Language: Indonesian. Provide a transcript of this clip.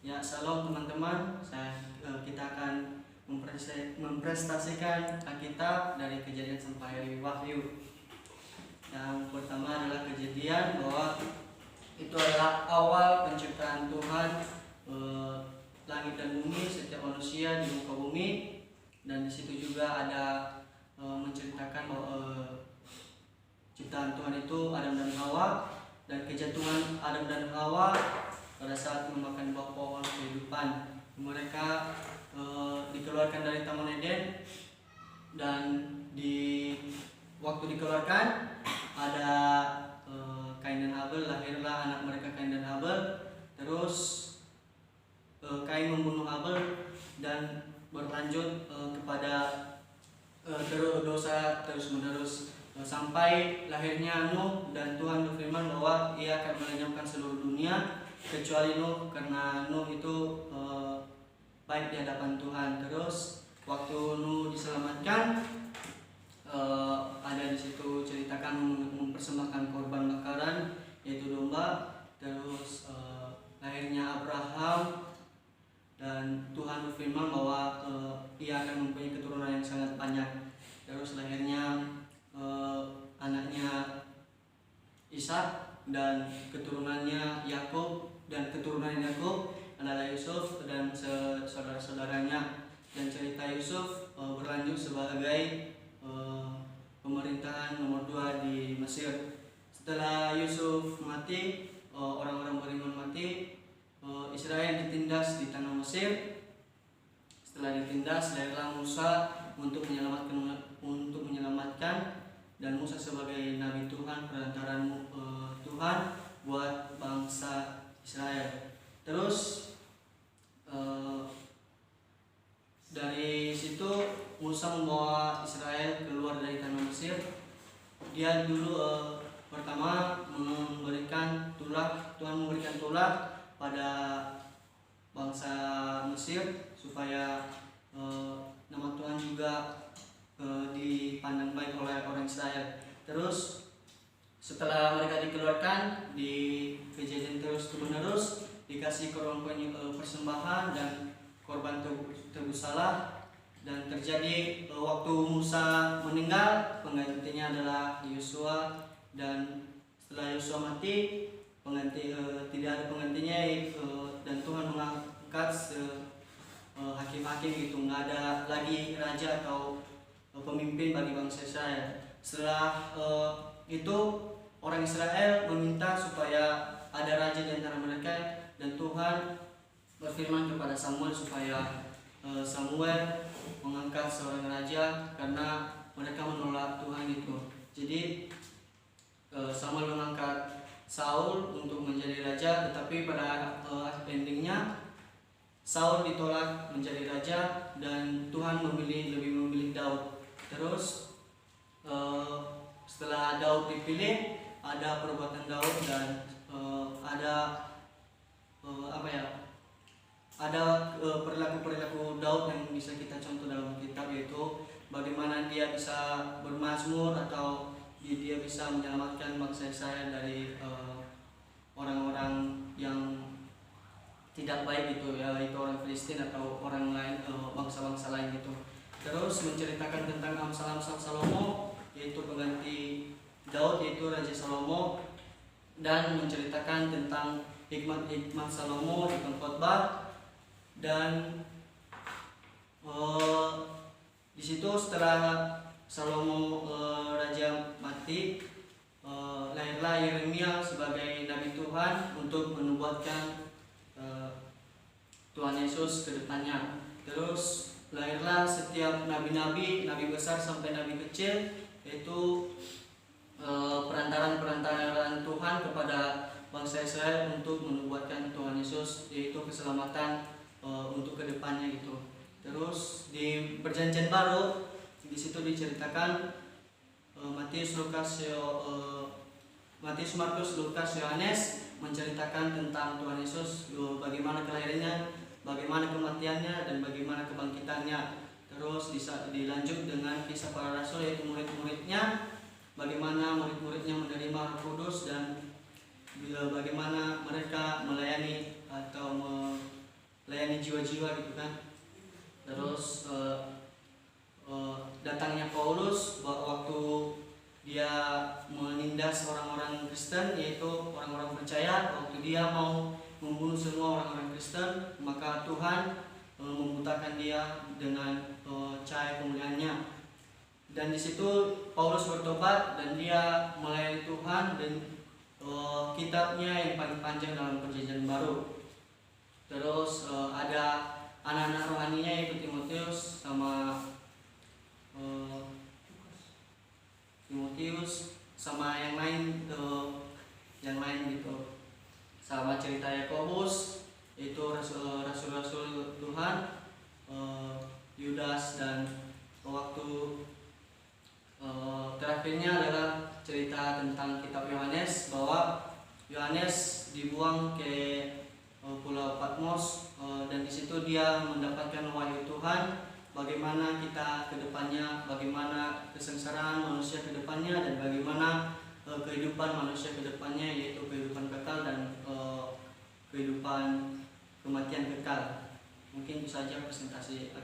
Ya, salam teman-teman. Kita akan mempresentasikan Alkitab dari Kejadian sampai Wahyu. Yang pertama adalah Kejadian, bahwa itu adalah awal penciptaan Tuhan, langit dan bumi, setiap manusia di muka bumi. Dan di situ juga ada menceritakan bahwa ciptaan Tuhan itu Adam dan Hawa, dan kejatuhan Adam dan Hawa pada saat memakan buah pohon kehidupan. Mereka dikeluarkan dari Taman Eden, dan di waktu dikeluarkan ada Kain dan Habel, lahirlah anak mereka Kain dan Habel. Terus Kain membunuh Habel dan berlanjut kepada dosa terus menerus sampai lahirnya Nuh, dan Tuhan berfirman bahwa Ia akan melenyapkan seluruh dunia kecuali Nuh, karena Nuh itu baik di hadapan Tuhan. Terus waktu Nuh diselamatkan, ada di situ ceritakan mempersembahkan korban bakaran yaitu domba. Terus lahirnya Abraham, dan Tuhan berfirman bahwa ia akan mempunyai keturunan yang sangat banyak. Terus lahirnya anaknya Ishak dan keturunannya Yakub, dan keturunan Yakub adalah Yusuf dan saudara-saudaranya. Dan cerita Yusuf berlanjut sebagai pemerintahan nomor 2 di Mesir. Setelah Yusuf mati, orang-orang beriman mati, Israel ditindas di tanah Mesir. Setelah ditindas, lahirlah Musa untuk menyelamatkan, dan Musa sebagai nabi Tuhan, perantara Tuhan buat bangsa Israel. Terus dari situ Musa membawa Israel keluar dari tanah Mesir. Dia dulu pertama memberikan tulah, Tuhan memberikan tulah pada bangsa Mesir supaya nama Tuhan juga dipandang baik oleh orang Israel. Terus setelah mereka dikeluarkan, di Kejadian terus menerus dikasih korban persembahan dan korban tebus salah. Dan terjadi waktu Musa meninggal, penggantinya adalah Yosua. Dan setelah Yosua mati, tidak ada penggantinya, dan Tuhan mengangkat hakim-hakim gitu. Nggak ada lagi raja atau pemimpin bagi bangsa Israel. Setelah itu orang Israel meminta supaya ada raja di antara mereka, dan Tuhan berfirman kepada Samuel supaya Samuel mengangkat seorang raja karena mereka menolak Tuhan itu. Jadi Samuel mengangkat Saul untuk menjadi raja, tetapi pada endingnya Saul ditolak menjadi raja, dan Tuhan lebih memilih Daud. Terus setelah Daud dipilih, ada perbuatan Daud, dan ada perilaku Daud yang bisa kita contoh dalam kitab, yaitu bagaimana dia bisa bermazmur atau dia bisa menyelamatkan bangsa Israel dari orang-orang yang tidak baik itu, yaitu orang Filistin atau orang lain, bangsa-bangsa lain gitu. Terus menceritakan tentang Amsal-Amsal Salomo, yaitu pengganti Daud, yaitu Raja Salomo, dan menceritakan tentang hikmat-hikmat Salomo di Khotbah. Dan di situ setelah Salomo raja mati, lahirlah Yeremia sebagai nabi Tuhan untuk menubuatkan Tuhan Yesus ke depannya. Terus lahirlah setiap nabi-nabi, nabi besar sampai nabi kecil, yaitu perantaran Tuhan kepada bangsa Israel untuk menubuatkan Tuhan Yesus, yaitu keselamatan untuk kedepannya gitu. Terus di Perjanjian Baru, di situ diceritakan Matius, Markus, Lukas, Yohanes menceritakan tentang Tuhan Yesus, bagaimana kelahirannya, bagaimana kematiannya, dan bagaimana kebangkitannya. Terus dilanjut dengan kisah para rasul, yaitu murid-muridnya, bagaimana murid-muridnya menerima Roh Kudus, dan bagaimana mereka melayani atau layani jiwa-jiwa gitu kan. Terus datangnya Paulus waktu dia menindas orang-orang Kristen, yaitu orang-orang percaya, waktu dia mau membunuh semua orang-orang Kristen, maka Tuhan membutakan dia dengan cahaya kemuliaannya. Dan di situ Paulus bertobat dan dia melayani Tuhan, dan kitabnya yang paling panjang dalam Perjanjian Baru. Terus ada anak-anak rohaninya, yaitu Timotius sama yang lain gitu. Sama cerita Yakobus, itu rasul-rasul Tuhan, Yudas, dan waktu terakhirnya adalah cerita tentang kitab Yohanes, bahwa Yohanes dibuang ke Pulau Patmos, dan di situ dia mendapatkan wahyu Tuhan, bagaimana kita ke depannya, bagaimana kesengsaraan manusia ke depannya, dan bagaimana kehidupan manusia ke depannya, yaitu kehidupan kekal dan kehidupan kematian kekal. Mungkin itu saja presentasi